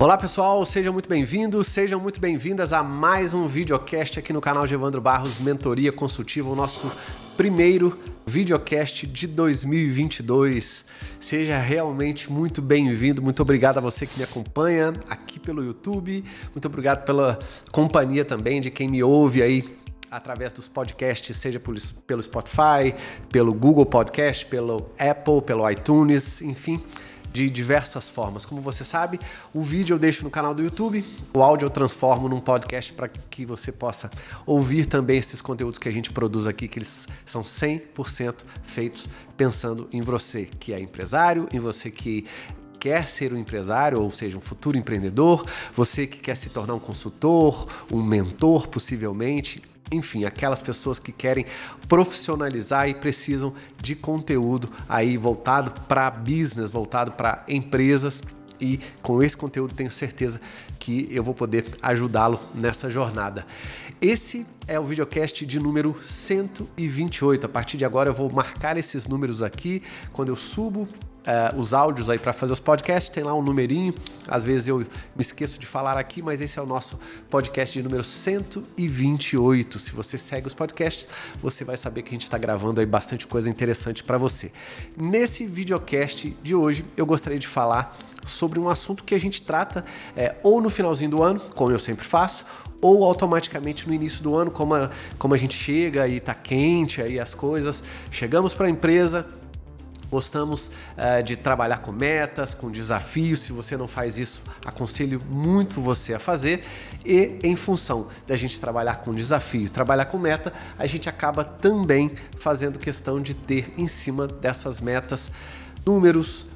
Olá pessoal, sejam muito bem-vindos, sejam muito bem-vindas a mais um videocast aqui no canal de Evandro Barros Mentoria Consultiva, o nosso primeiro videocast de 2022. Seja realmente muito bem-vindo, muito obrigado a você que me acompanha aqui pelo YouTube, muito obrigado pela companhia também de quem me ouve aí através dos podcasts, seja pelo Spotify, pelo Google Podcast, pelo Apple, pelo iTunes, enfim, de diversas formas. Como você sabe, o vídeo eu deixo no canal do YouTube, o áudio eu transformo num podcast para que você possa ouvir também esses conteúdos que a gente produz aqui, que eles são 100% feitos pensando em você, que é empresário, em você que quer ser um empresário, ou seja, um futuro empreendedor, você que quer se tornar um consultor, um mentor possivelmente, enfim, aquelas pessoas que querem profissionalizar e precisam de conteúdo aí voltado para business, voltado para empresas, e com esse conteúdo tenho certeza que eu vou poder ajudá-lo nessa jornada. Esse é o videocast de número 128. A partir de agora eu vou marcar esses números aqui quando eu subo os áudios aí para fazer os podcasts, tem lá um numerinho, às vezes eu me esqueço de falar aqui, mas esse é o nosso podcast de número 128. Se você segue os podcasts, você vai saber que a gente está gravando aí bastante coisa interessante para você. Nesse videocast de hoje, eu gostaria de falar sobre um assunto que a gente trata ou no finalzinho do ano, como eu sempre faço, ou automaticamente no início do ano, como a gente chega e está quente aí as coisas, chegamos para a empresa. Gostamos de trabalhar com metas, com desafios. Se você não faz isso, aconselho muito você a fazer. E em função da gente trabalhar com desafio, trabalhar com meta, a gente acaba também fazendo questão de ter em cima dessas metas números,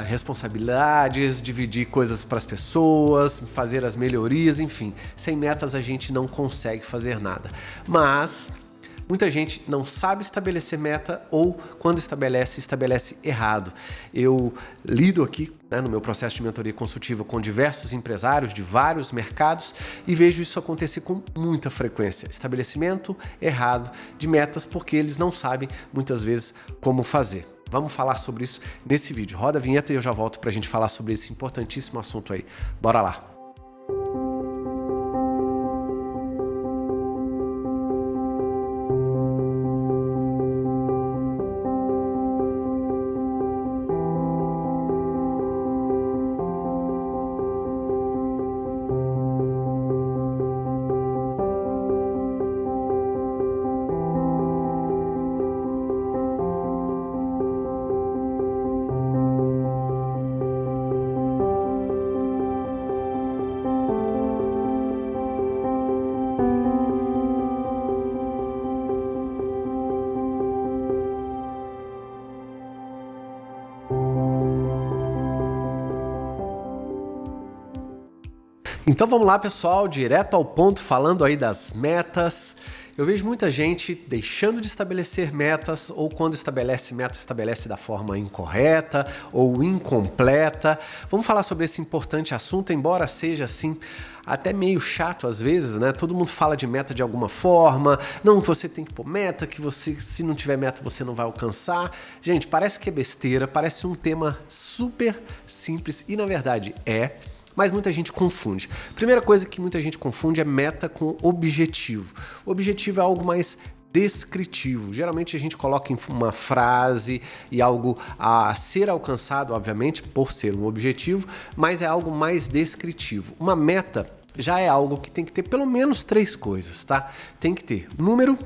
responsabilidades, dividir coisas para as pessoas, fazer as melhorias, enfim. Sem metas a gente não consegue fazer nada. Mas muita gente não sabe estabelecer meta ou, quando estabelece errado. Eu lido aqui no meu processo de mentoria consultiva com diversos empresários de vários mercados e vejo isso acontecer com muita frequência. Estabelecimento errado de metas porque eles não sabem muitas vezes como fazer. Vamos falar sobre isso nesse vídeo. Roda a vinheta e eu já volto para a gente falar sobre esse importantíssimo assunto aí. Bora lá! Então vamos lá, pessoal, direto ao ponto, falando aí das metas. Eu vejo muita gente deixando de estabelecer metas, ou quando estabelece meta, estabelece da forma incorreta ou incompleta. Vamos falar sobre esse importante assunto, embora seja assim até meio chato às vezes, né? Todo mundo fala de meta de alguma forma, não, que você tem que pôr meta, que você, se não tiver meta, você não vai alcançar. Gente, parece que é besteira, parece um tema super simples e na verdade mas muita gente confunde. Primeira coisa que muita gente confunde é meta com objetivo. O objetivo é algo mais descritivo. Geralmente a gente coloca em uma frase e algo a ser alcançado, obviamente, por ser um objetivo, mas é algo mais descritivo. Uma meta já é algo que tem que ter pelo menos 3 coisas, tá? Tem que ter número,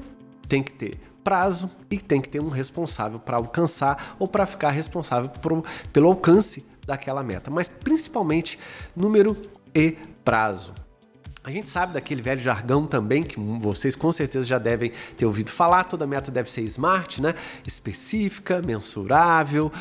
tem que ter prazo e tem que ter um responsável para alcançar ou para ficar responsável pelo alcance daquela meta, mas principalmente número e prazo. A gente sabe daquele velho jargão também, que vocês com certeza já devem ter ouvido falar, toda meta deve ser SMART, né? Específica, mensurável,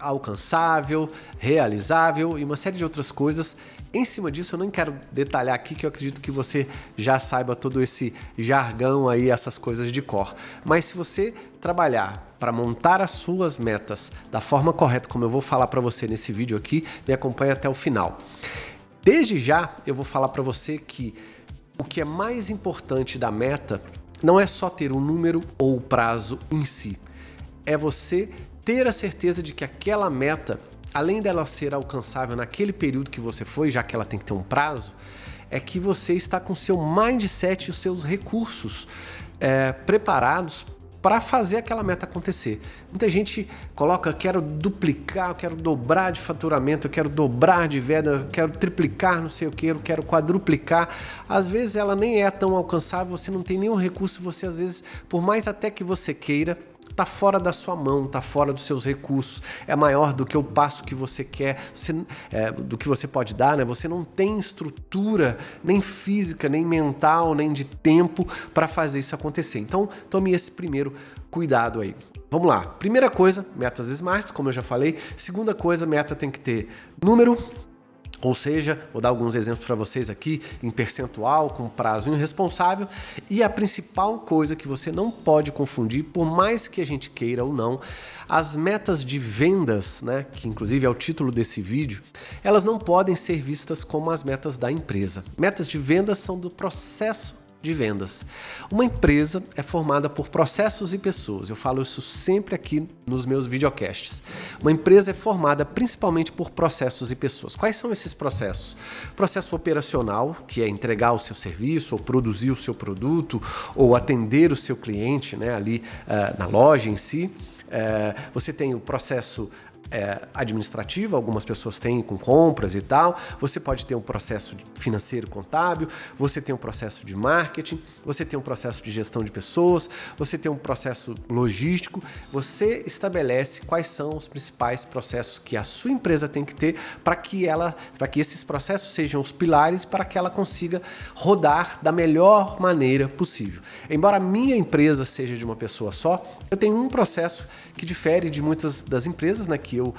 alcançável, realizável e uma série de outras coisas. Em cima disso eu não quero detalhar aqui, que eu acredito que você já saiba todo esse jargão aí, essas coisas de cor. Mas se você trabalhar para montar as suas metas da forma correta, como eu vou falar para você nesse vídeo aqui, me acompanhe até o final. Desde já eu vou falar para você que o que é mais importante da meta não é só ter o número ou o prazo em si, é você ter a certeza de que aquela meta além dela ser alcançável naquele período que você foi, já que ela tem que ter um prazo, é que você está com o seu mindset e os seus recursos preparados para fazer aquela meta acontecer. Muita gente coloca, quero duplicar, eu quero dobrar de faturamento, eu quero dobrar de venda, eu quero triplicar, não sei o que, eu quero quadruplicar. Às vezes ela nem é tão alcançável, você não tem nenhum recurso, você às vezes, por mais até que você queira, está fora da sua mão, está fora dos seus recursos, é maior do que o passo que você quer, do que você pode dar, né? Você não tem estrutura nem física, nem mental, nem de tempo para fazer isso acontecer. Então, tome esse primeiro cuidado aí. Vamos lá. Primeira coisa, metas SMART, como eu já falei. Segunda coisa, meta tem que ter número. Ou seja, vou dar alguns exemplos para vocês aqui, em percentual, com prazo irresponsável. E a principal coisa que você não pode confundir, por mais que a gente queira ou não, as metas de vendas, né, que inclusive é o título desse vídeo, elas não podem ser vistas como as metas da empresa. Metas de vendas são do processo de vendas. Uma empresa é formada por processos e pessoas. Eu falo isso sempre aqui nos meus videocasts. Uma empresa é formada principalmente por processos e pessoas. Quais são esses processos? Processo operacional, que é entregar o seu serviço, ou produzir o seu produto, ou atender o seu cliente, né, ali na loja em si. Você tem o processo administrativa, algumas pessoas têm com compras e tal. Você pode ter um processo financeiro contábil, você tem um processo de marketing, você tem um processo de gestão de pessoas, você tem um processo logístico. Você estabelece quais são os principais processos que a sua empresa tem que ter para que esses processos sejam os pilares para que ela consiga rodar da melhor maneira possível. Embora a minha empresa seja de uma pessoa só, eu tenho um processo que difere de muitas das empresas, né, que eu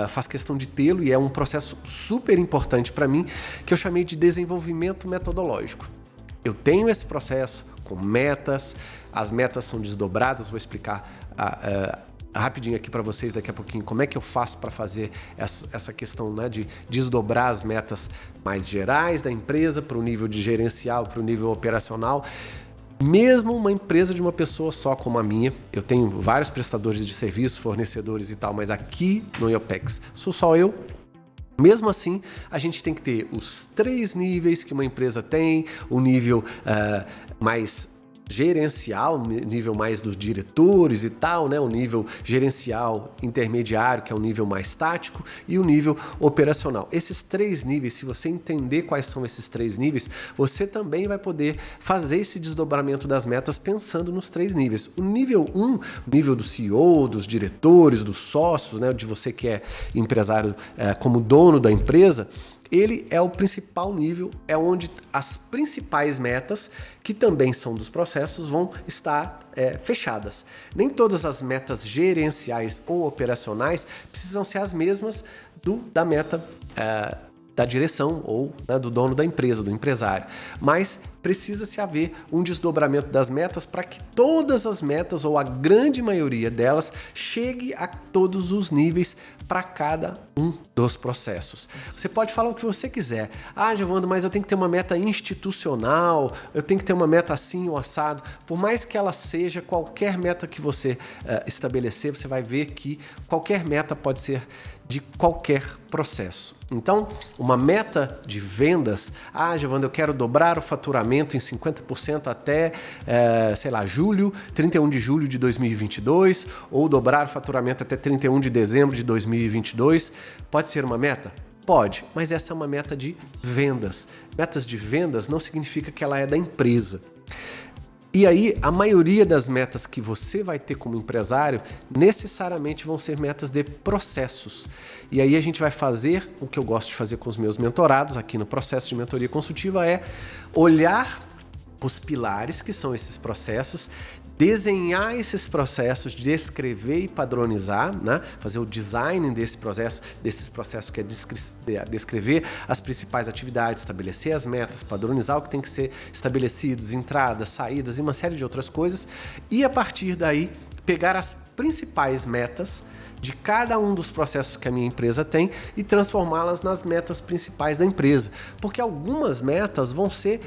faço questão de tê-lo, e é um processo super importante para mim, que eu chamei de desenvolvimento metodológico. Eu tenho esse processo com metas, as metas são desdobradas, vou explicar rapidinho aqui para vocês daqui a pouquinho como é que eu faço para fazer essa questão, né, de desdobrar as metas mais gerais da empresa para o nível de gerencial, para o nível operacional. Mesmo uma empresa de uma pessoa só como a minha, eu tenho vários prestadores de serviços, fornecedores e tal, mas aqui no IOPEX sou só eu. Mesmo assim, a gente tem que ter os 3 níveis que uma empresa tem, o nível mais gerencial, nível mais dos diretores e tal, né? O nível gerencial intermediário, que é o nível mais tático, e o nível operacional. Esses 3 níveis, se você entender quais são esses 3 níveis, você também vai poder fazer esse desdobramento das metas pensando nos 3 níveis. O nível 1, o nível do CEO, dos diretores, dos sócios, né? De você que é empresário como dono da empresa, ele é o principal nível, é onde as principais metas, que também são dos processos, vão estar fechadas. Nem todas as metas gerenciais ou operacionais precisam ser as mesmas da meta da direção ou, né, do dono da empresa, do empresário. Mas precisa-se haver um desdobramento das metas para que todas as metas, ou a grande maioria delas, chegue a todos os níveis para cada um dos processos. Você pode falar o que você quiser. Ah, Giovando, mas eu tenho que ter uma meta institucional, eu tenho que ter uma meta assim ou assado. Por mais que ela seja, qualquer meta que você estabelecer, você vai ver que qualquer meta pode ser de qualquer processo. Então, uma meta de vendas, Giovando, eu quero dobrar o faturamento em 50% até, julho, 31 de julho de 2022, ou dobrar o faturamento até 31 de dezembro de 2022. Pode ser uma meta? Pode, mas essa é uma meta de vendas. Metas de vendas não significa que ela é da empresa. E aí, a maioria das metas que você vai ter como empresário necessariamente vão ser metas de processos. E aí a gente vai fazer o que eu gosto de fazer com os meus mentorados aqui no processo de mentoria consultiva, é olhar os pilares que são esses processos, desenhar esses processos, descrever e padronizar, né? Fazer o design desses processos que é descrever as principais atividades, estabelecer as metas, padronizar o que tem que ser estabelecidos, entradas, saídas e uma série de outras coisas, e a partir daí pegar as principais metas de cada um dos processos que a minha empresa tem e transformá-las nas metas principais da empresa, porque algumas metas vão ser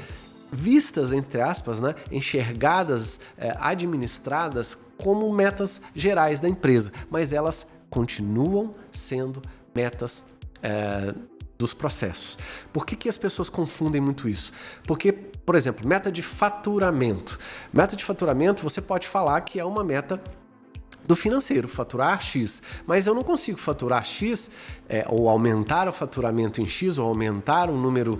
vistas, entre aspas, né, enxergadas, administradas como metas gerais da empresa, mas elas continuam sendo metas dos processos. Por que as pessoas confundem muito isso? Porque, por exemplo, meta de faturamento. Meta de faturamento, você pode falar que é uma meta do financeiro, faturar X, mas eu não consigo faturar X ou aumentar o faturamento em X ou aumentar o número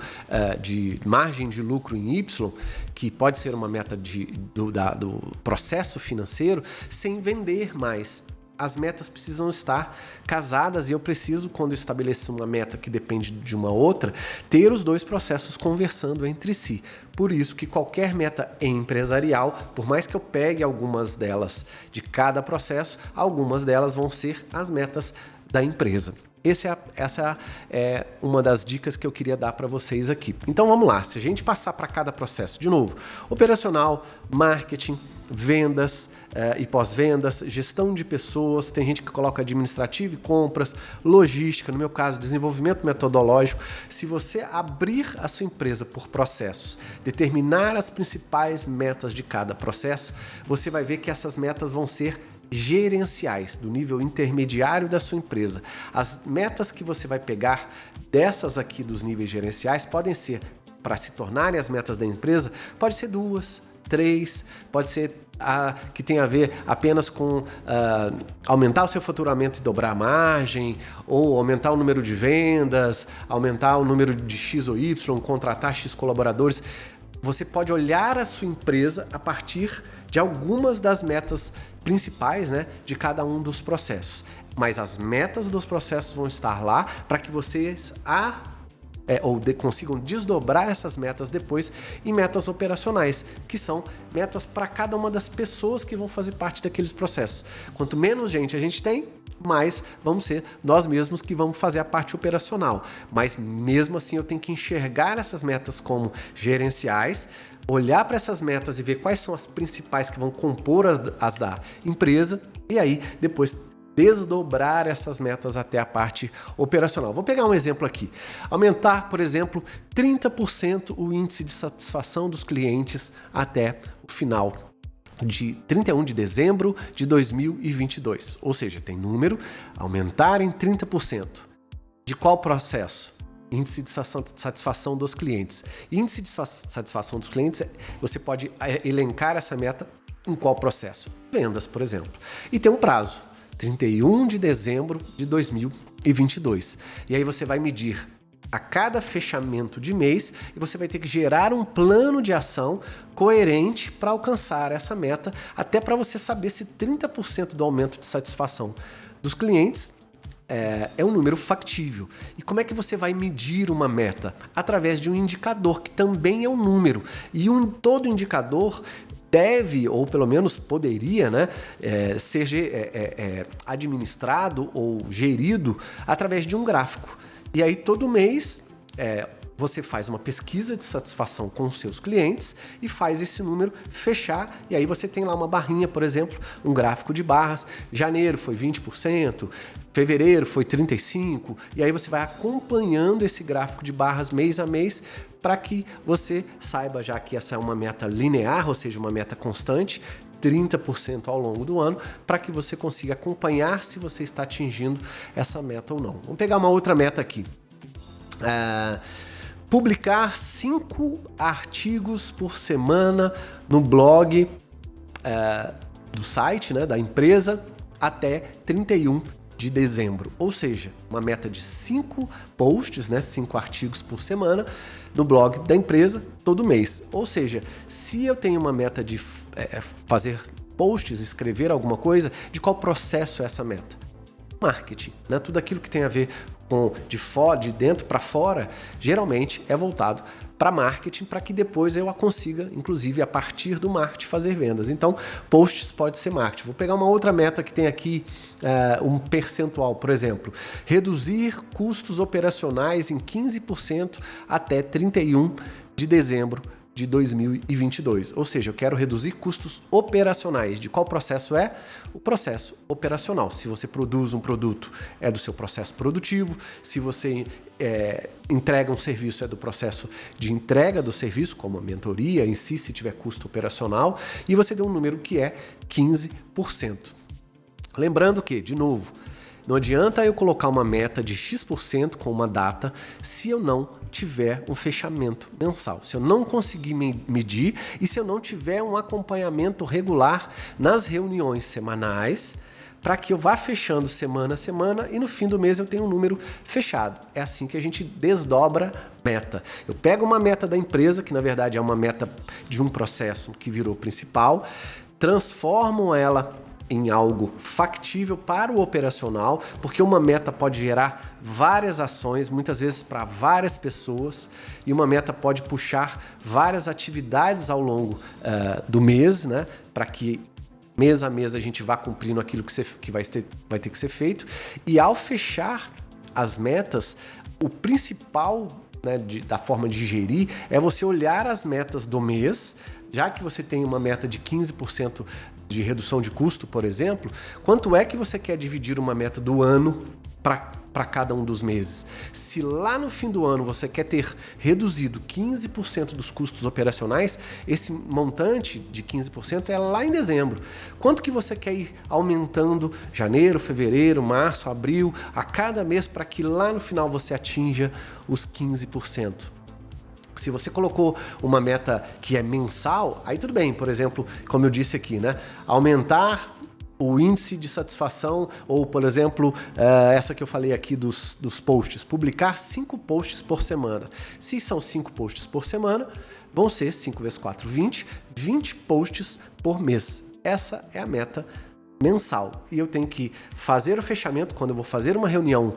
de margem de lucro em Y, que pode ser uma meta do processo financeiro, sem vender mais. As metas precisam estar casadas e eu preciso, quando eu estabeleço uma meta que depende de uma outra, ter os dois processos conversando entre si. Por isso que qualquer meta empresarial, por mais que eu pegue algumas delas de cada processo, algumas delas vão ser as metas da empresa. Essa é uma das dicas que eu queria dar para vocês aqui. Então vamos lá, se a gente passar para cada processo, de novo, operacional, marketing, vendas e pós-vendas, gestão de pessoas, tem gente que coloca administrativo e compras, logística, no meu caso, desenvolvimento metodológico. Se você abrir a sua empresa por processos, determinar as principais metas de cada processo, você vai ver que essas metas vão ser gerenciais, do nível intermediário da sua empresa. As metas que você vai pegar dessas aqui dos níveis gerenciais podem ser, para se tornarem as metas da empresa, pode ser 2, 3, pode ser que tem a ver apenas com aumentar o seu faturamento e dobrar a margem, ou aumentar o número de vendas, aumentar o número de X ou Y, contratar X colaboradores. Você pode olhar a sua empresa a partir de algumas das metas principais, né, de cada um dos processos. Mas as metas dos processos vão estar lá para que vocês consigam desdobrar essas metas depois em metas operacionais, que são metas para cada uma das pessoas que vão fazer parte daqueles processos. Quanto menos gente a gente tem, mais vamos ser nós mesmos que vamos fazer a parte operacional. Mas mesmo assim eu tenho que enxergar essas metas como gerenciais, olhar para essas metas e ver quais são as principais que vão compor as da empresa e aí depois desdobrar essas metas até a parte operacional. Vou pegar um exemplo aqui. Aumentar, por exemplo, 30% o índice de satisfação dos clientes até o final de 31 de dezembro de 2022. Ou seja, tem número, aumentar em 30%. De qual processo? Índice de satisfação dos clientes. Índice de satisfação dos clientes, você pode elencar essa meta em qual processo? Vendas, por exemplo. E tem um prazo. 31 de dezembro de 2022. E aí você vai medir a cada fechamento de mês e você vai ter que gerar um plano de ação coerente para alcançar essa meta, até para você saber se 30% do aumento de satisfação dos clientes é um número factível. E como é que você vai medir uma meta? Através de um indicador, que também é um número. E todo indicador deve, ou pelo menos poderia, né, ser administrado ou gerido através de um gráfico. E aí todo mês você faz uma pesquisa de satisfação com os seus clientes e faz esse número fechar. E aí você tem lá uma barrinha, por exemplo, um gráfico de barras. Janeiro foi 20%, fevereiro foi 35%. E aí você vai acompanhando esse gráfico de barras mês a mês para que você saiba, já que essa é uma meta linear, ou seja, uma meta constante, 30% ao longo do ano, para que você consiga acompanhar se você está atingindo essa meta ou não. Vamos pegar uma outra meta aqui. Publicar 5 artigos por semana no blog do site, né, da empresa, até 31 de dezembro. Ou seja, uma meta de 5 posts, né, 5 artigos por semana no blog da empresa todo mês. Ou seja, se eu tenho uma meta de fazer posts, escrever alguma coisa, de qual processo é essa meta? Marketing, né? Tudo aquilo que tem a ver com de dentro para fora, geralmente é voltado para marketing, para que depois eu consiga, inclusive, a partir do marketing, fazer vendas. Então, posts pode ser marketing. Vou pegar uma outra meta que tem aqui um percentual, por exemplo, reduzir custos operacionais em 15% até 31 de dezembro de 2022. Ou seja, eu quero reduzir custos operacionais. De qual processo é? O processo operacional. Se você produz um produto, é do seu processo produtivo. Se você entrega um serviço, é do processo de entrega do serviço, como a mentoria em si, se tiver custo operacional. E você deu um número que é 15%. Lembrando que, de novo, Não adianta eu colocar uma meta de X% com uma data se eu não tiver um fechamento mensal, se eu não conseguir medir e se eu não tiver um acompanhamento regular nas reuniões semanais, para que eu vá fechando semana a semana e no fim do mês eu tenha um número fechado. É assim que a gente desdobra meta. Eu pego uma meta da empresa, que na verdade é uma meta de um processo que virou principal, transformo ela em algo factível para o operacional, porque uma meta pode gerar várias ações, muitas vezes para várias pessoas, e uma meta pode puxar várias atividades ao longo do mês, né, para que mês a mês a gente vá cumprindo aquilo que vai ter que ser feito. E ao fechar as metas, o principal, né, da forma de gerir é você olhar as metas do mês, já que você tem uma meta de 15% de redução de custo, por exemplo, quanto é que você quer dividir uma meta do ano para cada um dos meses? Se lá no fim do ano você quer ter reduzido 15% dos custos operacionais, esse montante de 15% é lá em dezembro. Quanto que você quer ir aumentando janeiro, fevereiro, março, abril, a cada mês para que lá no final você atinja os 15%? Se você colocou uma meta que é mensal, aí tudo bem. Por exemplo, como eu disse aqui, né? Aumentar o índice de satisfação, ou, por exemplo, essa que eu falei aqui dos posts, publicar 5 posts por semana. Se são 5 posts por semana, vão ser 5 vezes 4, 20 posts por mês. Essa é a meta mensal. E eu tenho que fazer o fechamento quando eu vou fazer uma reunião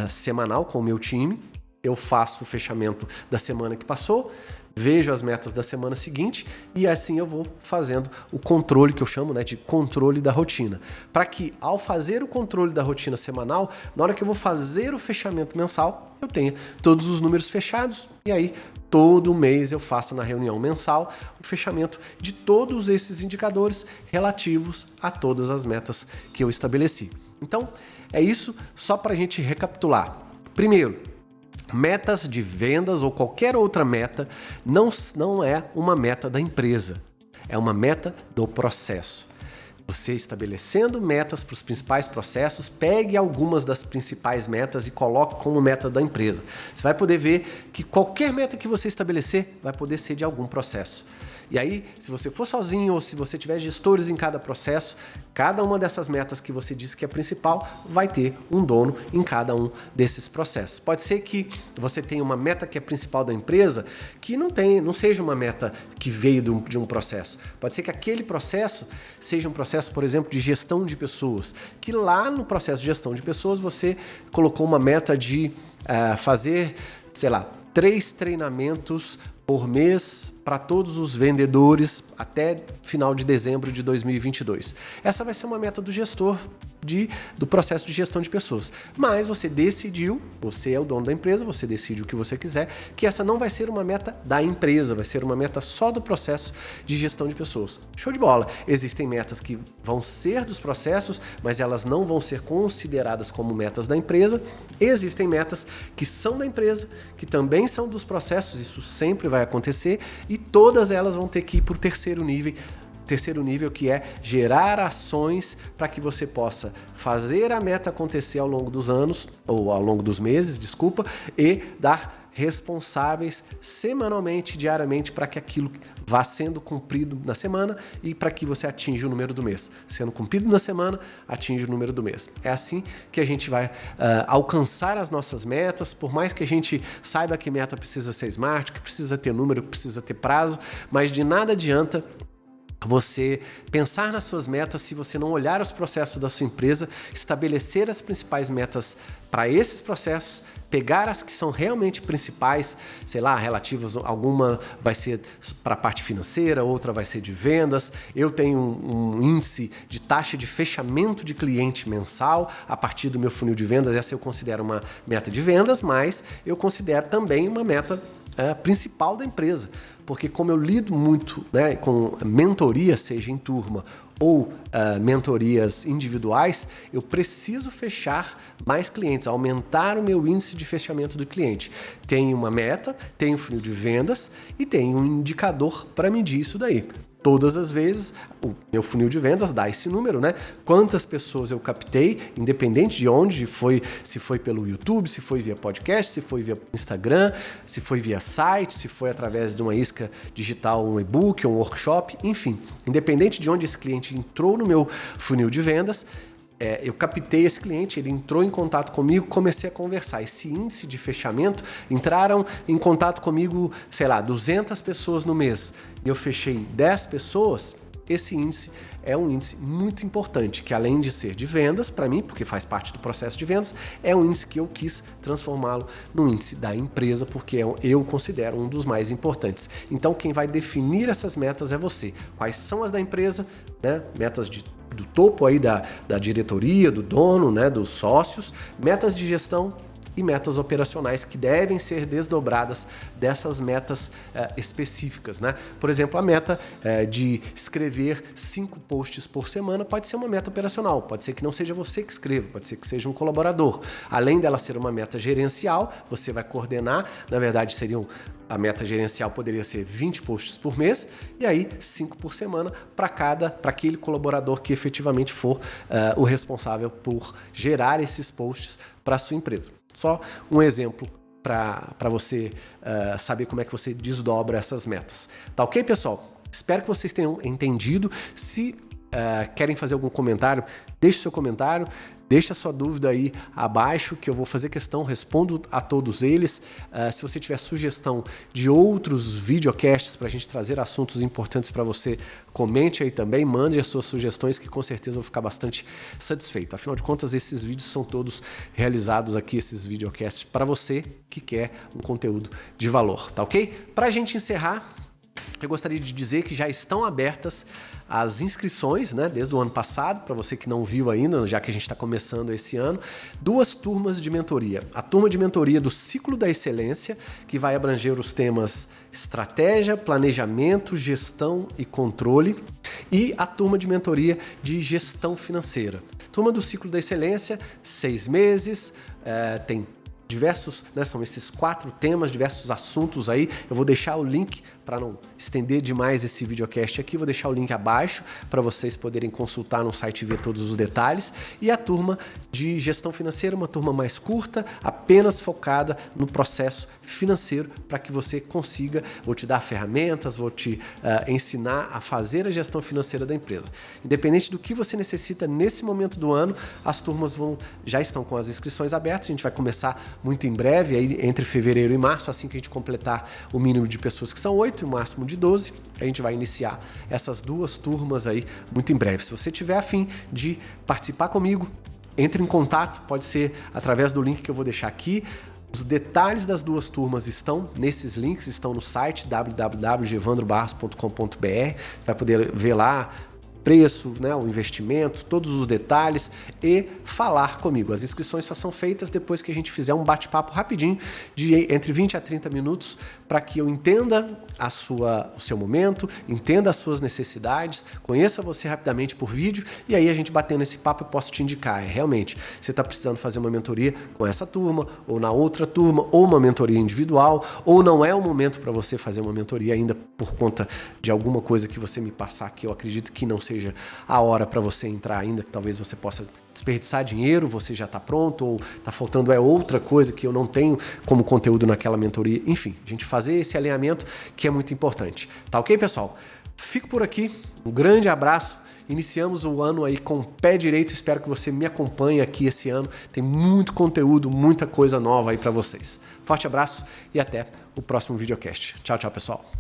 semanal com o meu time. Eu faço o fechamento da semana que passou, vejo as metas da semana seguinte e assim eu vou fazendo o controle, que eu chamo, né, de controle da rotina. Para que ao fazer o controle da rotina semanal, na hora que eu vou fazer o fechamento mensal, eu tenha todos os números fechados e aí todo mês eu faço na reunião mensal o fechamento de todos esses indicadores relativos a todas as metas que eu estabeleci. Então, é isso só para a gente recapitular. Primeiro, metas de vendas ou qualquer outra meta não é uma meta da empresa, é uma meta do processo. Você estabelecendo metas para os principais processos, pegue algumas das principais metas e coloque como meta da empresa. Você vai poder ver que qualquer meta que você estabelecer vai poder ser de algum processo. E aí, se você for sozinho ou se você tiver gestores em cada processo, cada uma dessas metas que você disse que é principal vai ter um dono em cada um desses processos. Pode ser que você tenha uma meta que é principal da empresa que não seja uma meta que veio de um processo. Pode ser que aquele processo seja um processo, por exemplo, de gestão de pessoas, que lá no processo de gestão de pessoas você colocou uma meta de fazer, sei lá, 3 treinamentos por mês para todos os vendedores até final de dezembro de 2022. Essa vai ser uma meta do gestor do processo de gestão de pessoas. Mas você decidiu, você é o dono da empresa, você decide o que você quiser, que essa não vai ser uma meta da empresa, vai ser uma meta só do processo de gestão de pessoas. Show de bola! Existem metas que vão ser dos processos, mas elas não vão ser consideradas como metas da empresa. Existem metas que são da empresa, que também são dos processos, isso sempre vai acontecer, e todas elas vão ter que ir para o terceiro nível, que é gerar ações para que você possa fazer a meta acontecer ao longo dos anos, ou ao longo dos meses, desculpa, e dar responsáveis semanalmente, diariamente, para que aquilo vá sendo cumprido na semana e para que você atinja o número do mês. Sendo cumprido na semana, atinge o número do mês. É assim que a gente vai alcançar as nossas metas, por mais que a gente saiba que meta precisa ser smart, que precisa ter número, que precisa ter prazo, mas de nada adianta você pensar nas suas metas se você não olhar os processos da sua empresa, estabelecer as principais metas para esses processos, pegar as que são realmente principais, sei lá, relativas, alguma vai ser para a parte financeira, outra vai ser de vendas. Eu tenho um índice de taxa de fechamento de cliente mensal a partir do meu funil de vendas, essa eu considero uma meta de vendas, mas eu considero também uma meta principal da empresa, porque como eu lido muito, né, com mentoria, seja em turma ou mentorias individuais, eu preciso fechar mais clientes, aumentar o meu índice de fechamento do cliente. Tem uma meta, tem um funil de vendas e tem um indicador para medir isso daí. todas as vezes, o meu funil de vendas dá esse número, né? Quantas pessoas eu captei, independente de onde foi, se foi pelo YouTube, se foi via podcast, se foi via Instagram, se foi via site, se foi através de uma isca digital, um e-book, um workshop, enfim, independente de onde esse cliente entrou no meu funil de vendas, eu captei esse cliente, ele entrou em contato comigo, comecei a conversar. Esse índice de fechamento, entraram em contato comigo, 200 pessoas no mês, e eu fechei 10 pessoas, esse índice é um índice muito importante, que além de ser de vendas, para mim, porque faz parte do processo de vendas, é um índice que eu quis transformá-lo no índice da empresa, porque eu considero um dos mais importantes. Então, quem vai definir essas metas é você. Quais são as da empresa, né? Metas do topo aí da diretoria, do dono, né? Dos sócios, metas de gestão e metas operacionais que devem ser desdobradas dessas metas específicas, né? Por exemplo, a meta de escrever 5 posts por semana pode ser uma meta operacional, pode ser que não seja você que escreva, pode ser que seja um colaborador. Além dela ser uma meta gerencial, você vai coordenar, na verdade a meta gerencial poderia ser 20 posts por mês e aí 5 por semana para aquele colaborador que efetivamente for o responsável por gerar esses posts para a sua empresa. Só um exemplo para você saber como é que você desdobra essas metas. Tá ok, pessoal? Espero que vocês tenham entendido. Se querem fazer algum comentário, deixe seu comentário. Deixa a sua dúvida aí abaixo, que eu vou fazer questão, respondo a todos eles. Se você tiver sugestão de outros videocasts para a gente trazer assuntos importantes para você, comente aí também, mande as suas sugestões, que com certeza eu vou ficar bastante satisfeito. Afinal de contas, esses vídeos são todos realizados aqui, esses videocasts, para você que quer um conteúdo de valor, tá ok? Para a gente encerrar, eu gostaria de dizer que já estão abertas as inscrições, né, desde o ano passado, para você que não viu ainda, já que a gente está começando esse ano, 2 turmas de mentoria. A turma de mentoria do Ciclo da Excelência, que vai abranger os temas estratégia, planejamento, gestão e controle, e a turma de mentoria de gestão financeira. Turma do Ciclo da Excelência, 6 meses, tem diversos, né, são esses 4 temas, diversos assuntos aí. Eu vou deixar o link, para não estender demais esse videocast aqui, vou deixar o link abaixo para vocês poderem consultar no site e ver todos os detalhes. E a turma de gestão financeira, uma turma mais curta, apenas focada no processo financeiro, para que você consiga, vou te dar ferramentas, vou te ensinar a fazer a gestão financeira da empresa. Independente do que você necessita nesse momento do ano, as turmas já estão com as inscrições abertas, a gente vai começar muito em breve, aí entre fevereiro e março, assim que a gente completar o mínimo de pessoas, que são 8 e o máximo de 12, a gente vai iniciar essas 2 turmas aí muito em breve. Se você tiver a fim de participar comigo, entre em contato, pode ser através do link que eu vou deixar aqui. Os detalhes das 2 turmas estão nesses links, estão no site www.evandrobarros.com.br, vai poder ver lá preço, né, o investimento, todos os detalhes e falar comigo. As inscrições só são feitas depois que a gente fizer um bate-papo rapidinho de entre 20 a 30 minutos para que eu entenda o seu momento, entenda as suas necessidades, conheça você rapidamente por vídeo e aí a gente batendo esse papo eu posso te indicar. Realmente, você está precisando fazer uma mentoria com essa turma ou na outra turma ou uma mentoria individual ou não é o momento para você fazer uma mentoria ainda por conta de alguma coisa que você me passar que eu acredito que não seja a hora para você entrar ainda, que talvez você possa desperdiçar dinheiro, você já está pronto, ou está faltando outra coisa que eu não tenho como conteúdo naquela mentoria. Enfim, a gente fazer esse alinhamento que é muito importante. Tá ok, pessoal? Fico por aqui, um grande abraço. Iniciamos o ano aí com o pé direito, espero que você me acompanhe aqui esse ano. Tem muito conteúdo, muita coisa nova aí para vocês. Forte abraço e até o próximo videocast. Tchau, tchau, pessoal.